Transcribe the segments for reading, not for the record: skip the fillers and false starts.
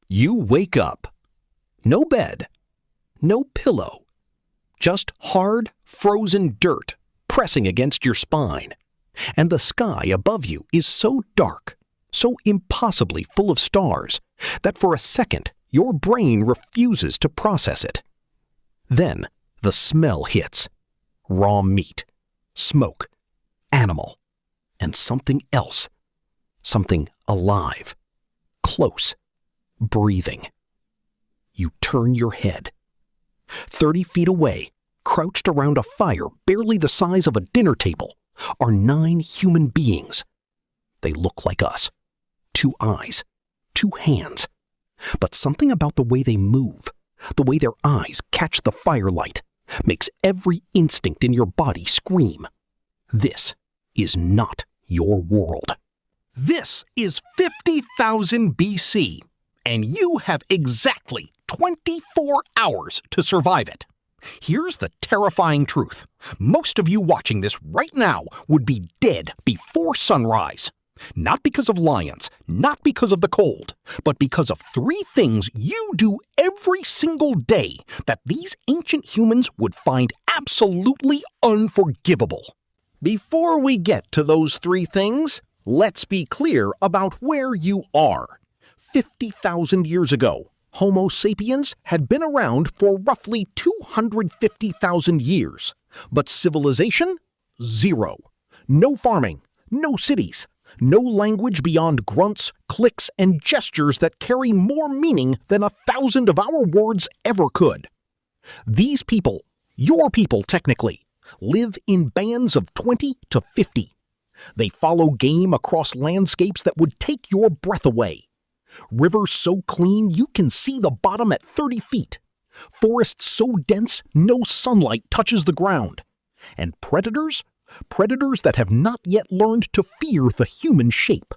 You wake up. No bed. No pillow. Just hard, frozen dirt pressing against your spine. And the sky above you is so dark, so impossibly full of stars, that for a second your brain refuses to process it. Then the smell hits. Raw meat, smoke, animal, and something else. Something alive, close, breathing. You turn your head. 30 feet away, crouched around a fire barely the size of a dinner table, are 9 human beings. They look like us. 2 eyes, 2 hands. But something about the way they move, the way their eyes catch the firelight, makes every instinct in your body scream. This is not your world. This is 50,000 BC, and you have exactly 24 hours to survive it. Here's the terrifying truth. Most of you watching this right now would be dead before sunrise. Not because of lions, not because of the cold, but because of 3 things you do every single day that these ancient humans would find absolutely unforgivable. Before we get to those 3 things, let's be clear about where you are. 50,000 years ago, Homo sapiens had been around for roughly 250,000 years, but civilization? 0. No farming, no cities, no language beyond grunts, clicks, and gestures that carry more meaning than 1,000 of our words ever could. These people, your people technically, live in bands of 20 to 50. They follow game across landscapes that would take your breath away. Rivers so clean you can see the bottom at 30 feet. Forests so dense no sunlight touches the ground. And predators that have not yet learned to fear the human shape.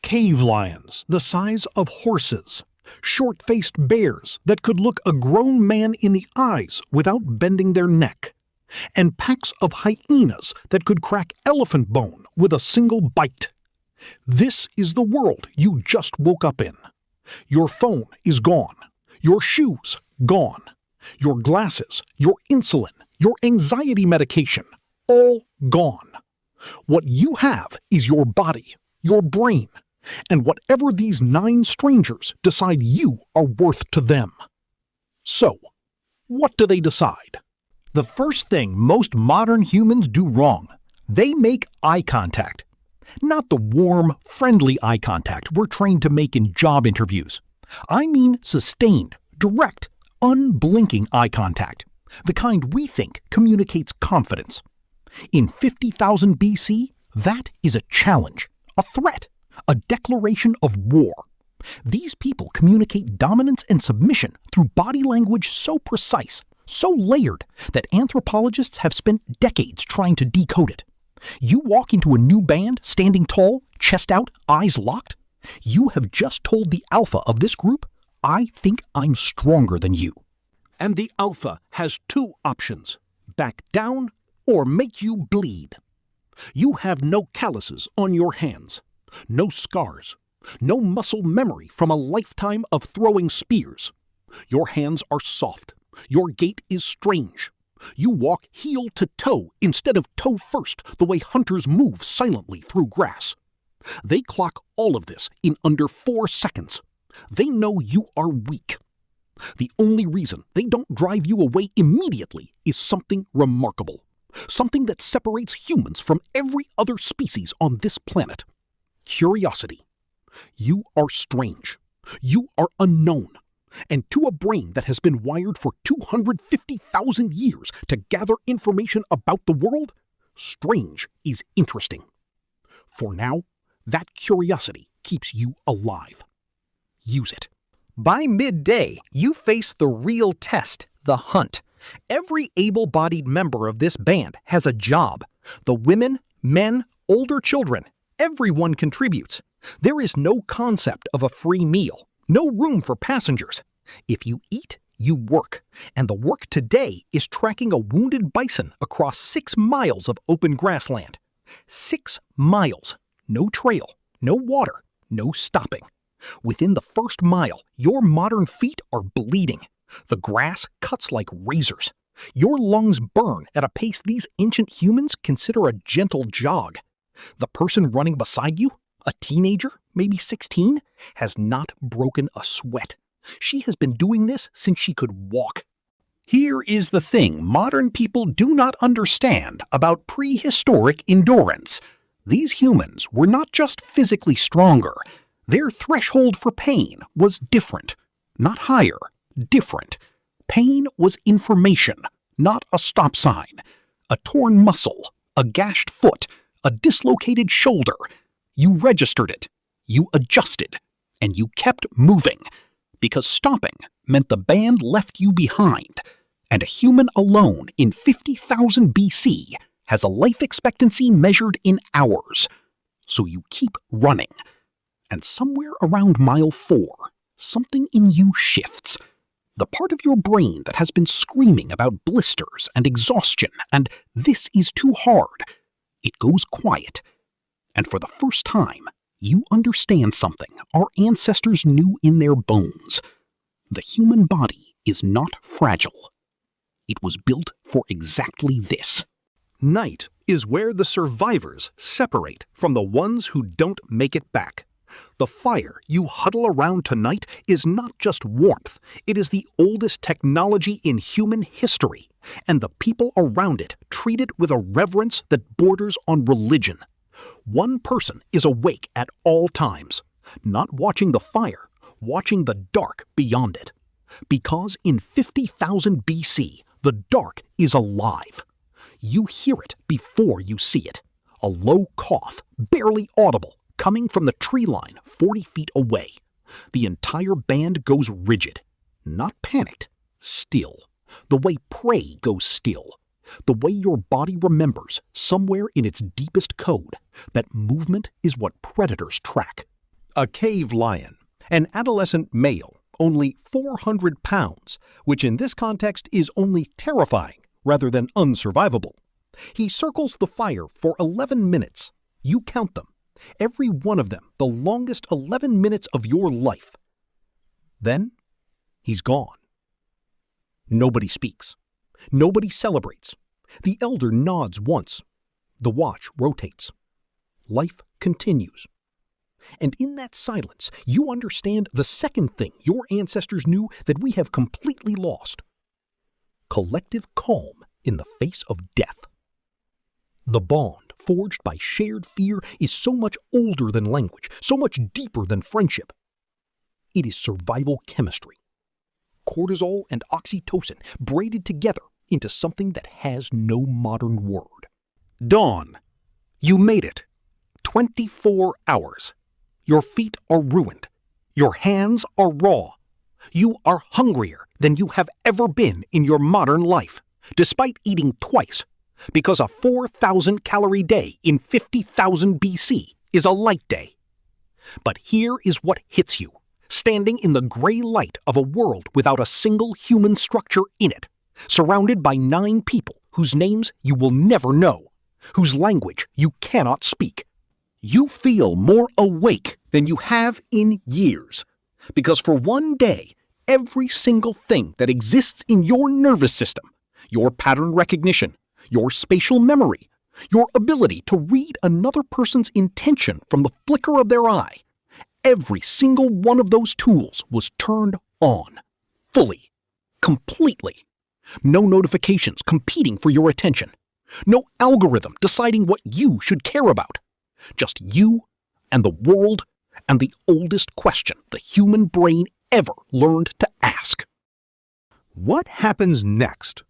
Cave lions the size of horses. Short-faced bears that could look a grown man in the eyes without bending their neck. And packs of hyenas that could crack elephant bone with a single bite. This is the world you just woke up in. Your phone is gone. Your shoes gone. Your glasses, your insulin, your anxiety medication, all gone. What you have is your body, your brain, and whatever these 9 strangers decide you are worth to them. So, what do they decide? The first thing most modern humans do wrong, they make eye contact. Not the warm, friendly eye contact we're trained to make in job interviews. I mean sustained, direct, unblinking eye contact, the kind we think communicates confidence. In 50,000 BC, that is a challenge, a threat, a declaration of war. These people communicate dominance and submission through body language so precise, so layered, that anthropologists have spent decades trying to decode it. You walk into a new band, standing tall, chest out, eyes locked. You have just told the alpha of this group, I think I'm stronger than you. And the alpha has 2 options, back down or make you bleed. You have no calluses on your hands, no scars, no muscle memory from a lifetime of throwing spears. Your hands are soft. Your gait is strange. You walk heel to toe instead of toe first, the way hunters move silently through grass. They clock all of this in under 4 seconds. They know you are weak. The only reason they don't drive you away immediately is something remarkable. Something that separates humans from every other species on this planet. Curiosity. You are strange. You are unknown. And to a brain that has been wired for 250,000 years to gather information about the world, strange is interesting. For now, that curiosity keeps you alive. Use it. By midday, you face the real test, the hunt. Every able-bodied member of this band has a job. The women, men, older children, everyone contributes. There is no concept of a free meal. No room for passengers. If you eat, you work. And the work today is tracking a wounded bison across 6 miles of open grassland. 6 miles. No trail, no water, no stopping. Within the first mile, your modern feet are bleeding. The grass cuts like razors. Your lungs burn at a pace these ancient humans consider a gentle jog. The person running beside you, a teenager, maybe 16, has not broken a sweat. She has been doing this since she could walk. Here is the thing modern people do not understand about prehistoric endurance. These humans were not just physically stronger. Their threshold for pain was different. Not higher, different. Pain was information, not a stop sign. A torn muscle, a gashed foot, a dislocated shoulder. You registered it, you adjusted, and you kept moving. Because stopping meant the band left you behind. And a human alone in 50,000 BC has a life expectancy measured in hours. So you keep running. And somewhere around mile 4, something in you shifts. The part of your brain that has been screaming about blisters and exhaustion and this is too hard, it goes quiet. And for the first time, you understand something our ancestors knew in their bones. The human body is not fragile. It was built for exactly this. Night is where the survivors separate from the ones who don't make it back. The fire you huddle around tonight is not just warmth, it is the oldest technology in human history, and the people around it treat it with a reverence that borders on religion. One person is awake at all times, not watching the fire, watching the dark beyond it. Because in 50,000 BC, the dark is alive. You hear it before you see it. A low cough, barely audible, coming from the tree line 40 feet away. The entire band goes rigid. Not panicked, still. The way prey goes still. The way your body remembers, somewhere in its deepest code, that movement is what predators track. A cave lion, an adolescent male, only 400 pounds, which in this context is only terrifying rather than unsurvivable. He circles the fire for 11 minutes. You count them. Every one of them the longest 11 minutes of your life. Then, he's gone. Nobody speaks. Nobody celebrates. The elder nods once. The watch rotates. Life continues. And in that silence, you understand the second thing your ancestors knew that we have completely lost. Collective calm in the face of death. The bond forged by shared fear is so much older than language, so much deeper than friendship. It is survival chemistry. Cortisol and oxytocin braided together into something that has no modern word. Dawn. You made it. 24 hours. Your feet are ruined. Your hands are raw. You are hungrier than you have ever been in your modern life, despite eating twice, because a 4,000-calorie day in 50,000 BC is a light day. But here is what hits you, standing in the gray light of a world without a single human structure in it, surrounded by 9 people whose names you will never know, whose language you cannot speak. You feel more awake than you have in years, because for one day, every single thing that exists in your nervous system, your pattern recognition, your spatial memory, your ability to read another person's intention from the flicker of their eye, every single one of those tools was turned on, fully, completely. No notifications competing for your attention. No algorithm deciding what you should care about. Just you and the world and the oldest question the human brain ever learned to ask. What happens next?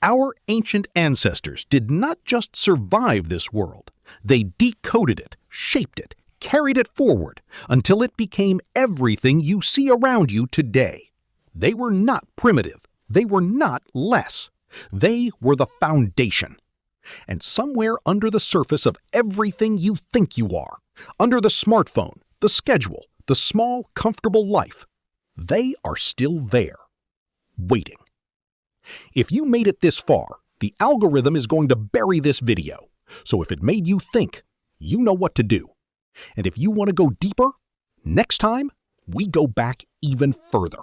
Our ancient ancestors did not just survive this world. They decoded it, shaped it, carried it forward until it became everything you see around you today. They were not primitive. They were not less. They were the foundation. And somewhere under the surface of everything you think you are, under the smartphone, the schedule, the small, comfortable life, they are still there, waiting. If you made it this far, the algorithm is going to bury this video. So if it made you think, you know what to do. And if you want to go deeper, next time, we go back even further.